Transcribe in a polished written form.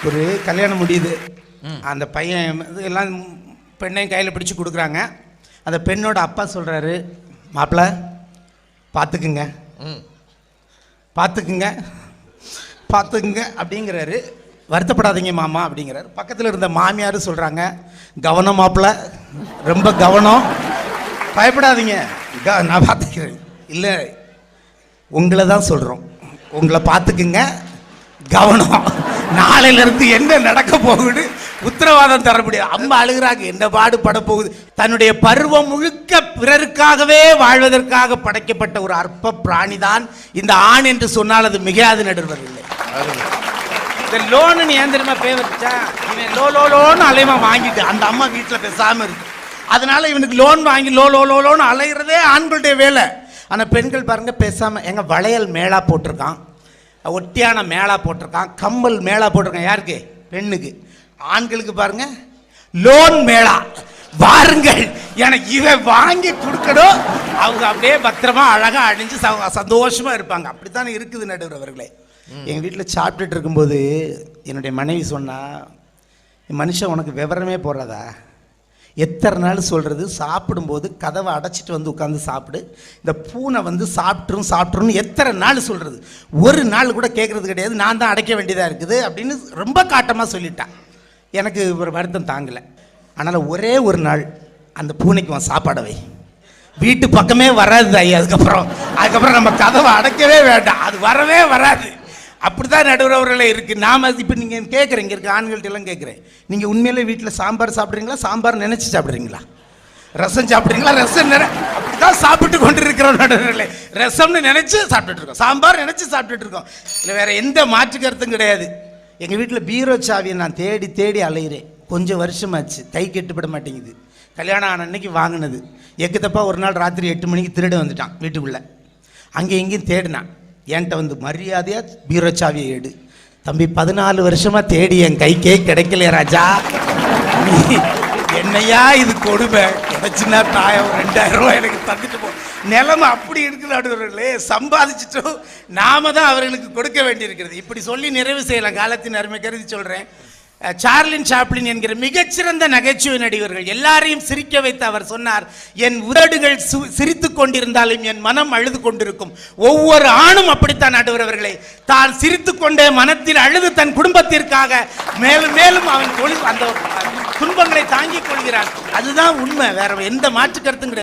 ஒரு கல்யாணம் முடியுது. அந்த பையன் எல்லாம் பெண்ணையும் கையில் பிடிச்சி கொடுக்குறாங்க. அந்த பெண்ணோட அப்பா சொல்கிறாரு, மாப்பிள்ளை பார்த்துக்குங்க பார்த்துக்குங்க பார்த்துக்குங்க அப்படிங்கிறாரு. வருத்தப்படாதீங்க மாமா அப்படிங்கிறாரு. பக்கத்தில் இருந்த மாமியார் சொல்கிறாங்க, கவனம் மாப்பிள்ளை, ரொம்ப கவனம், பயப்படாதீங்க, நான் பார்த்துக்கிறேன். இல்லை, உங்களை தான் சொல்கிறோம், உங்களை பார்த்துக்குங்க, கவனம், நாளையிலிருந்து என்ன நடக்க போகுது உத்தரவாதம் தர முடியாது. அம்மா அழுகிறாங்க, என்ன பாடுபட போகுது. தன்னுடைய பருவம் முழுக்க பிறருக்காகவே வாழ்வதற்காக படைக்கப்பட்ட ஒரு அற்ப பிராணிதான் இந்த ஆண் என்று சொன்னால் அது மிகையாது நடுவதில்லை. இந்த லோனு ஏன் தெரியுமா பே வச்சா, இவன் லோன்னு அலைமா வாங்கிட்டு அந்த அம்மா வீட்டில் பேசாமல் இருக்கு. அதனால இவனுக்கு லோன் வாங்கி லோன்னு அலைகிறதே ஆண்களுடைய வேலை. ஆனால் பெண்கள் பாருங்க பேசாமல், எங்க வளையல் மேளா போட்டிருக்கான், ஒட்டியான மேளா போட்டிருக்கான், கம்மல் மேளா போட்டிருக்கான். யாருக்கு? பெண்ணுக்கு. ஆண்களுக்கு பாருங்க லோன் மேளா, வாருங்கள் எனக்கு இவன் வாங்கி கொடுக்கணும். அவங்க அப்படியே பத்திரமா அழகா அணிஞ்சு சந்தோஷமா இருப்பாங்க. அப்படித்தானே இருக்குது நடுவர் அவர்களே. எங்க வீட்டில் சாப்பிட்டுட்டு இருக்கும்போது என்னுடைய மனைவி சொன்னா, மனுஷன் உனக்கு விவரமே போடுறதா, எத்தனை நாள் சொல்கிறது, சாப்பிடும்போது கதவை அடைச்சிட்டு வந்து உட்காந்து சாப்பிடு, இந்த பூனை வந்து சாப்பிட்ருன்னு எத்தனை நாள் சொல்கிறது, ஒரு நாள் கூட கேட்குறது கிடையாது, நான் தான் அடைக்க வேண்டியதாக இருக்குது அப்படின்னு ரொம்ப காட்டமாக சொல்லிட்டான். எனக்கு ஒரு வருத்தம் தாங்கலை. அதனால் ஒரே ஒரு நாள் அந்த பூனைக்கு சாப்பாடவை, வீட்டு பக்கமே வராது ஐயா. அதுக்கப்புறம் நம்ம கதவை அடைக்கவே வேண்டாம், அது வரவே வராது. அப்படிதான் நடுவர்களே இருக்குது. நாம் இப்போ நீங்கள் கேட்குறீங்க, இருக்க ஆண்கள்ட்ட எல்லாம் கேட்குறேன், நீங்கள் உண்மையிலே வீட்டில் சாம்பார் சாப்பிட்றீங்களா, சாம்பார் நினச்சி சாப்பிட்றீங்களா, ரசம் சாப்பிட்றீங்களா, ரசம் அப்படிதான் சாப்பிட்டு கொண்டு இருக்கிறோம் நடுவர்களே. ரசம்னு நினச்சி சாப்பிட்டுட்டு இருக்கோம், சாம்பார் நினச்சி சாப்பிட்டுட்டு இருக்கோம். இல்லை வேறு எந்த மாற்று கருத்தும் கிடையாது. எங்கள் வீட்டில் பீரோ சாவியை நான் தேடி தேடி அலைகிறேன். கொஞ்சம் வருஷமாச்சு, கை கெட்டுப்பட மாட்டேங்குது. கல்யாணம் ஆன அன்னைக்கு வாங்கினது. எக்கு தப்பா ஒரு நாள் ராத்திரி 8 மணிக்கு திருட வந்துட்டான் வீட்டுக்குள்ளே. அங்கே எங்கேயும் தேடினான். என்கிட்ட வந்து மரியாதையாக பீரோ சாவியை எடு. தம்பி 14 வருஷமாக தேடி என் கைக்கே கிடைக்கலையா ராஜா, என்னையா இது கொடுமை, கிடைச்சுன்னா தாயம் 2000 ரூபாய் எனக்கு தந்துட்டு போ. நிலைமை அப்படி இருக்கிறார்களே, சம்பாதிச்சுட்டும் நாம தான் அவர்களுக்கு கொடுக்க வேண்டியிருக்கிறது. இப்படி சொல்லி நிறைவு செய்யலாம். காலத்தின் அருமை கருதி சொல்கிறேன். சார்லின் சாப்ளின் என்கிற மிகச்சிறந்த நகைச்சுவை நடிகர்கள் எல்லாரையும் சிரிக்க வைத்து அவர் சொன்னார், என் உதடுகள் சிரித்து கொண்டிருந்தாலும் என் மனம் அழுது கொண்டிருக்கும். ஒவ்வொரு ஆணும் அப்படித்தான் நடுவர்களே, தான் சிரித்து கொண்டே மனத்தில் அழுது தன் குடும்பத்திற்காக மேலும் மேலும் அவன் அந்த துன்பங்களை தாங்கிக் கொள்கிறான். அதுதான் உண்மை, வேற எந்த மாற்று கருத்தும் கிடையாது.